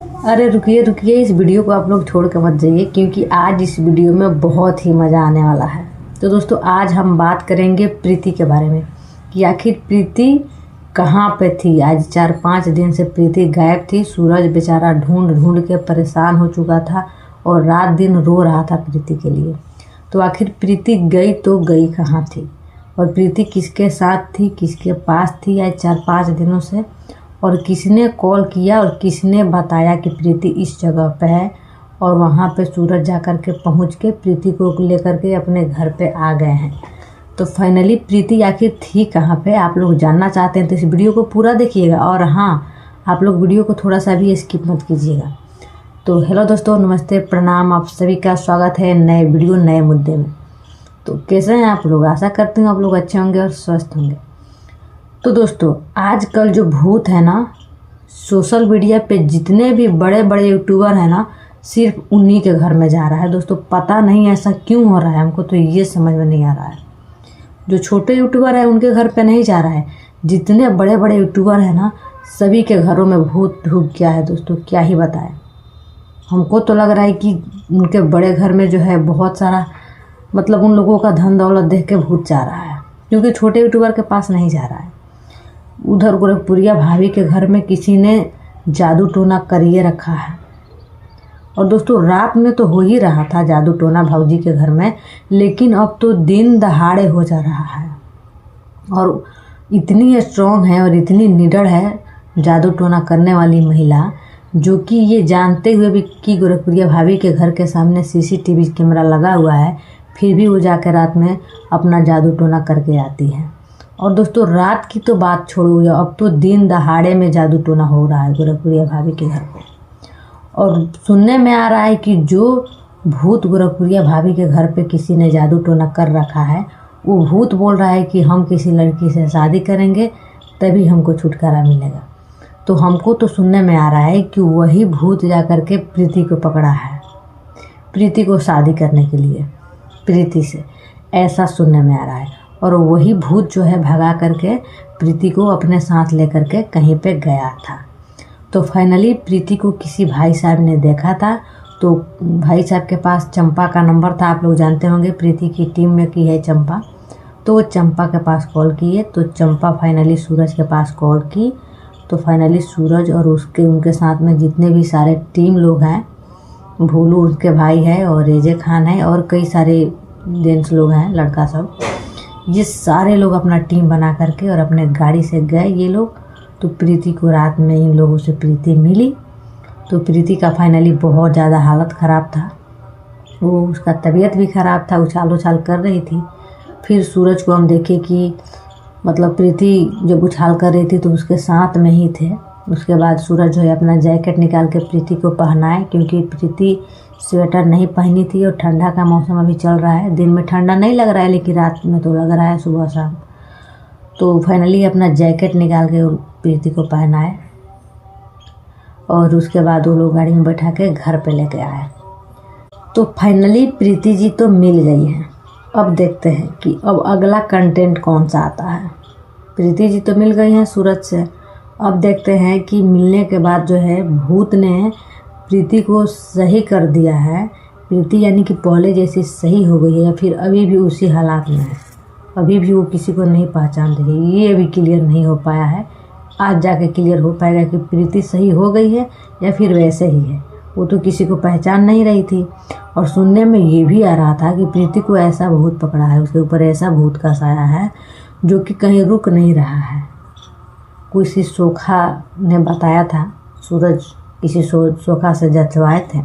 अरे रुकिए रुकिए, इस वीडियो को आप लोग छोड़ के मत जाइए, क्योंकि आज इस वीडियो में बहुत ही मज़ा आने वाला है। तो दोस्तों, आज हम बात करेंगे प्रीति के बारे में कि आखिर प्रीति कहाँ पे थी। आज 4-5 दिन से प्रीति गायब थी। सूरज बेचारा ढूंढ ढूंढ के परेशान हो चुका था और रात दिन रो रहा था प्रीति के लिए। तो आखिर प्रीति गई तो गई कहाँ थी, और प्रीति किसके साथ थी, किसके पास थी आज 4-5 दिनों से, और किसने कॉल किया और किसने बताया कि प्रीति इस जगह पे है। और वहाँ पे सूरज जाकर के पहुँच के प्रीति को लेकर के अपने घर पे आ गए हैं। तो फाइनली प्रीति आखिर थी कहाँ पे, आप लोग जानना चाहते हैं तो इस वीडियो को पूरा देखिएगा। और हाँ, आप लोग वीडियो को थोड़ा सा भी स्किप मत कीजिएगा। तो हेलो दोस्तों, नमस्ते, प्रणाम, आप सभी का स्वागत है नए वीडियो नए मुद्दे में। तो कैसे हैं आप लोग? आशा करती हूँ आप लोग अच्छे होंगे और स्वस्थ होंगे। तो दोस्तों, आजकल जो भूत है ना, सोशल मीडिया पे जितने भी बड़े बड़े यूट्यूबर हैं ना, सिर्फ उन्हीं के घर में जा रहा है। दोस्तों, पता नहीं ऐसा क्यों हो रहा है, हमको तो ये समझ में नहीं आ रहा है। जो छोटे यूट्यूबर है उनके घर पे नहीं जा रहा है, जितने बड़े बड़े यूट्यूबर हैं ना, सभी के घरों में भूत ढुक गया है। दोस्तों, क्या ही बताएं। हमको तो लग रहा है कि उनके बड़े घर में जो है बहुत सारा, मतलब उन लोगों का धन दौलत देख के भूत जा रहा है, क्योंकि छोटे यूट्यूबर के पास नहीं जा रहा है। उधर गोरखपुरिया भाभी के घर में किसी ने जादू टोना करिए रखा है। और दोस्तों, रात में तो हो ही रहा था जादू टोना भाऊजी के घर में, लेकिन अब तो दिन दहाड़े हो जा रहा है। और इतनी स्ट्रॉन्ग है और इतनी निडर है जादू टोना करने वाली महिला, जो कि ये जानते हुए भी कि गोरखपुरिया भाभी के घर के सामने सीसीटीवी कैमरा लगा हुआ है, फिर भी वो जाकर रात में अपना जादू टोना करके आती है। और दोस्तों, रात की तो बात छोड़ो, अब तो दिन दहाड़े में जादू टोना हो रहा है गोरखपुरिया भाभी के घर पे। और सुनने में आ रहा है कि जो भूत गोरखपुरिया भाभी के घर पे किसी ने जादू टोना कर रखा है, वो भूत बोल रहा है कि हम किसी लड़की से शादी करेंगे तभी हमको छुटकारा मिलेगा। तो हमको तो सुनने में आ रहा है कि वही भूत जा कर के प्रीति को पकड़ा है, प्रीति को शादी करने के लिए प्रीति से, ऐसा सुनने में आ रहा है। और वही भूत जो है भगा करके प्रीति को अपने साथ लेकर के कहीं पे गया था। तो फाइनली प्रीति को किसी भाई साहब ने देखा था, तो भाई साहब के पास चंपा का नंबर था। आप लोग जानते होंगे प्रीति की टीम में की है चंपा, तो वो चंपा के पास कॉल किए। तो चंपा फाइनली सूरज के पास कॉल की। तो फाइनली सूरज और उनके साथ में जितने भी सारे टीम लोग हैं, भोलू उसके भाई है और एजे खान है और कई सारे जेंट्स लोग हैं, लड़का सब, ये सारे लोग अपना टीम बना करके और अपने गाड़ी से गए ये लोग। तो प्रीति को रात में इन लोगों से प्रीति मिली। तो प्रीति का फाइनली बहुत ज़्यादा हालत ख़राब था, वो उसका तबीयत भी ख़राब था, उछाल उछाल कर रही थी। फिर सूरज को हम देखे कि मतलब प्रीति जब उछाल कर रही थी तो उसके साथ में ही थे। उसके बाद सूरज जो है अपना जैकेट निकाल के प्रीति को पहनाए, क्योंकि प्रीति स्वेटर नहीं पहनी थी और ठंडा का मौसम अभी चल रहा है। दिन में ठंडा नहीं लग रहा है, लेकिन रात में तो लग रहा है, सुबह शाम। तो फाइनली अपना जैकेट निकाल के प्रीति को पहनाए और उसके बाद वो लोग गाड़ी में बैठा के घर पे लेके आए। तो फाइनली प्रीति जी तो मिल गई हैं। अब देखते हैं कि अब अगला कंटेंट कौन सा आता है। प्रीति जी तो मिल गई हैं सूरज से, अब देखते हैं कि मिलने के बाद जो है भूत ने प्रीति को सही कर दिया है। प्रीति यानी कि पहले जैसी सही हो गई है या फिर अभी भी उसी हालात में है, अभी भी वो किसी को नहीं पहचान रही, ये अभी क्लियर नहीं हो पाया है। आज जाके क्लियर हो पाएगा कि प्रीति सही हो गई है या फिर वैसे ही है। वो तो किसी को पहचान नहीं रही थी। और सुनने में ये भी आ रहा था कि प्रीति को ऐसा भूत पकड़ा है, उसके ऊपर ऐसा भूत का साया है जो कि कहीं रुक नहीं रहा है। किसी सोखा ने बताया था, सूरज किसी सोखा से जचवाए थे,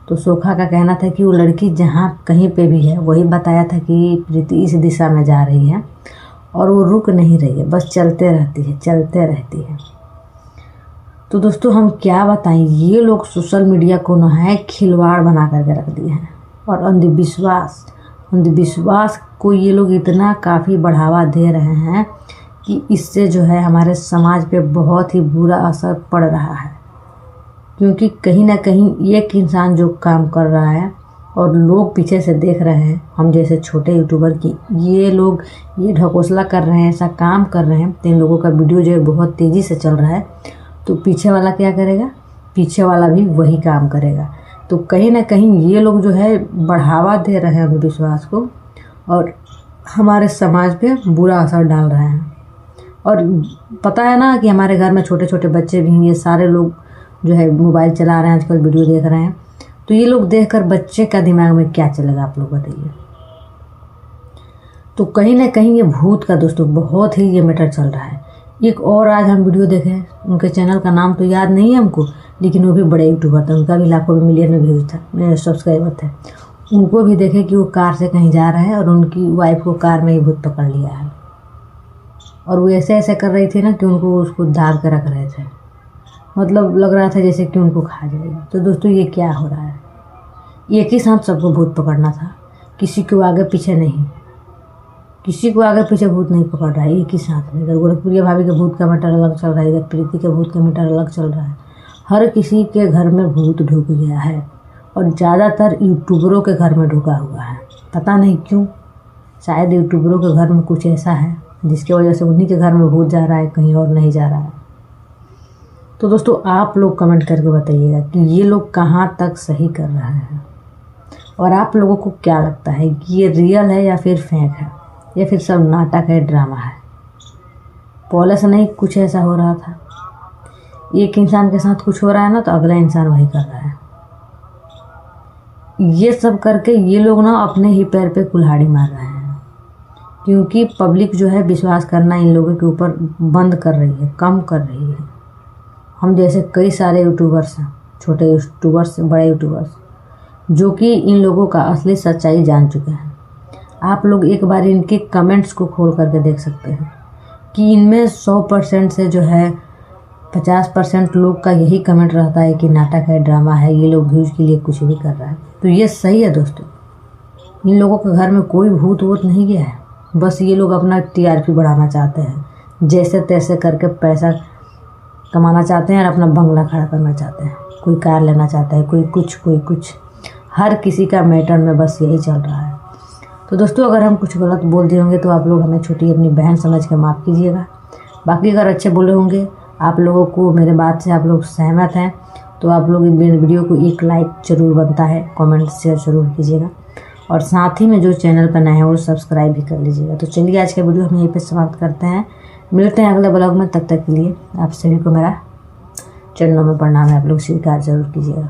तो सोखा का कहना था कि वो लड़की जहाँ कहीं पे भी है वही बताया था कि प्रीति इस दिशा में जा रही है और वो रुक नहीं रही है, बस चलते रहती है। तो दोस्तों, हम क्या बताएं, ये लोग सोशल मीडिया को न है खिलवाड़ बना करके रख दिए हैं। और अंधविश्वास को ये लोग इतना काफ़ी बढ़ावा दे रहे हैं कि इससे जो है हमारे समाज पे बहुत ही बुरा असर पड़ रहा है। क्योंकि कहीं ना कहीं एक इंसान जो काम कर रहा है और लोग पीछे से देख रहे हैं, हम जैसे छोटे यूट्यूबर की ये लोग ये ढकोसला कर रहे हैं, ऐसा काम कर रहे हैं, तो इन लोगों का वीडियो जो है बहुत तेज़ी से चल रहा है। तो पीछे वाला क्या करेगा, पीछे वाला भी वही काम करेगा। तो कहीं ना कहीं ये लोग जो है बढ़ावा दे रहे हैं अंधविश्वास को और हमारे समाज पे बुरा असर डाल रहे हैं। और पता है ना कि हमारे घर में छोटे छोटे बच्चे भी हैं, ये सारे लोग जो है मोबाइल चला रहे हैं आजकल, वीडियो देख रहे हैं। तो ये लोग देखकर बच्चे का दिमाग में क्या चलेगा, आप लोग बताइए। तो कहीं ना कहीं ये भूत का दोस्तों बहुत ही ये मैटर चल रहा है। एक और आज हम वीडियो देखे, उनके चैनल का नाम तो याद नहीं है हमको, लेकिन वो भी बड़े यूट्यूबर थे, उनका भी लाखों में मिलियन में व्यूज था, मेरे सब्सक्राइबर थे। उनको भी देखे कि वो कार से कहीं जा रहे हैं और उनकी वाइफ को कार में ही भूत पकड़ लिया है और वो ऐसे ऐसे कर रही थी ना कि उनको उसको दाब के रख रहे थे, मतलब लग रहा था जैसे कि उनको खा जाएगी। तो दोस्तों ये क्या हो रहा है, एक ही साथ सबको भूत पकड़ना था, किसी को आगे पीछे नहीं, किसी को आगे पीछे भूत नहीं पकड़ रहा है, एक ही साथ में। इधर गोरखपुरिया भाभी के भूत का मैटर अलग चल रहा है, इधर प्रीति के भूत का मैटर अलग चल रहा है। हर किसी के घर में भूत ढुक गया है और ज़्यादातर यूट्यूबरों के घर में ढुका हुआ है। पता नहीं क्यों, शायद यूट्यूबरों के घर में कुछ ऐसा है जिसकी वजह से उन्हीं के घर में भूत जा रहा है, कहीं और नहीं जा रहा है। तो दोस्तों आप लोग कमेंट करके बताइएगा कि ये लोग कहाँ तक सही कर रहे हैं और आप लोगों को क्या लगता है कि ये रियल है या फिर फेक है या फिर सब नाटक है, ड्रामा है। पहले से नहीं कुछ ऐसा हो रहा था, एक इंसान के साथ कुछ हो रहा है ना तो अगला इंसान वही कर रहा है। ये सब करके ये लोग ना अपने ही पैर पे कुल्हाड़ी मार रहे हैं, क्योंकि पब्लिक जो है विश्वास करना इन लोगों के ऊपर बंद कर रही है, कम कर रही है। हम जैसे कई सारे यूट्यूबर्स हैं, छोटे यूट्यूबर्स बड़े यूट्यूबर्स, जो कि इन लोगों का असली सच्चाई जान चुके हैं। आप लोग एक बार इनके कमेंट्स को खोल करके देख सकते हैं कि इनमें 100% से जो है 50% लोग का यही कमेंट रहता है कि नाटक है, ड्रामा है, ये लोग व्यूज़ के लिए कुछ भी कर रहा है। तो ये सही है दोस्तों, इन लोगों के घर में कोई भूत वूत नहीं गया है, बस ये लोग अपना TRP बढ़ाना चाहते हैं, जैसे तैसे करके पैसा कमाना चाहते हैं और अपना बंगला खड़ा करना चाहते हैं। कोई कार लेना चाहता है, कोई कुछ, हर किसी का मैटर में बस यही चल रहा है। तो दोस्तों अगर हम कुछ गलत बोल दिए होंगे तो आप लोग हमें छोटी अपनी बहन समझ के माफ़ कीजिएगा। बाकी अगर अच्छे बोले होंगे, आप लोगों को मेरे बात से आप लोग सहमत हैं, तो आप लोग मेरे वीडियो को एक लाइक ज़रूर बनता है, कमेंट शेयर ज़रूर कीजिएगा और साथ ही में जो चैनल पर नए हैं वो सब्सक्राइब भी कर लीजिएगा। तो चलिए आज का वीडियो हम यहीं पे समाप्त करते हैं, मिलते हैं अगले ब्लॉग में। तब तक के लिए आप सभी को मेरा चरणों में प्रणाम है, आप लोग स्वीकार जरूर कीजिएगा।